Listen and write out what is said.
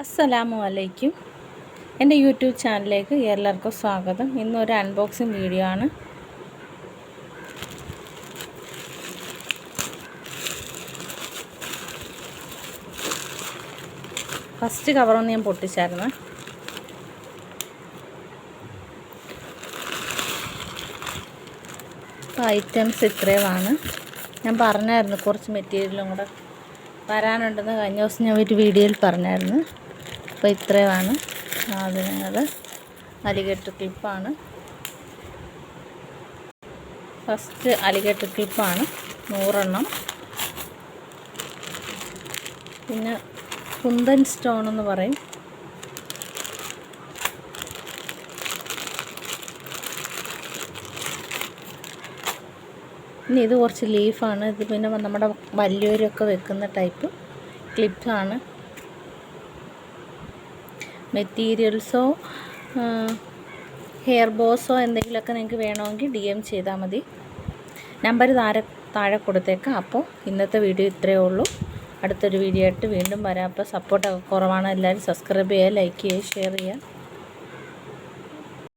അസ്സലാമു അലൈക്കും. എൻ്റെ യൂട്യൂബ് ചാനലിലേക്ക് എല്ലാവർക്കും സ്വാഗതം. ഇന്നൊരു അൺബോക്സിങ് വീഡിയോ ആണ്. ഫസ്റ്റ് കവറൊന്ന് ഞാൻ പൊട്ടിച്ചായിരുന്നു. ഐറ്റംസ് ഇത്രയുമാണ്. ഞാൻ പറഞ്ഞായിരുന്നു കുറച്ച് മെറ്റീരിയലും കൂടെ വരാനുണ്ടെന്ന് കഴിഞ്ഞ ദിവസം ഞാൻ ഒരു വീഡിയോയിൽ പറഞ്ഞായിരുന്നു. അപ്പോൾ ഇത്രയുമാണ് സാധനങ്ങൾ. അലിഗേറ്റർ ക്ലിപ്പാണ്. ഫസ്റ്റ് അലിഗേറ്റർ ക്ലിപ്പാണ് 100 എണ്ണം. പിന്നെ കുന്തൻ സ്റ്റോൺ എന്ന് പറയും. ഇനി ഇത് കുറച്ച് ലീഫാണ്. ഇത് പിന്നെ നമ്മുടെ വലിയവരൊക്കെ വെക്കുന്ന ടൈപ്പ് ക്ലിപ്സാണ്. മെറ്റീരിയൽസോ ഹെയർ ബോസോ എന്തെങ്കിലുമൊക്കെ നിങ്ങൾക്ക് വേണമെങ്കിൽ DM ചെയ്താൽ മതി. നമ്പർ താഴെ കൊടുത്തേക്കാം. അപ്പോൾ ഇന്നത്തെ വീഡിയോ ഇത്രയേ ഉള്ളൂ. അടുത്തൊരു വീഡിയോ ആയിട്ട് വീണ്ടും വരാം. അപ്പോൾ സപ്പോർട്ടൊക്കെ കുറവാണ്. എല്ലാവരും സബ്സ്ക്രൈബ് ചെയ്യുക, ലൈക്ക് ചെയ്യുക, ഷെയർ ചെയ്യുക.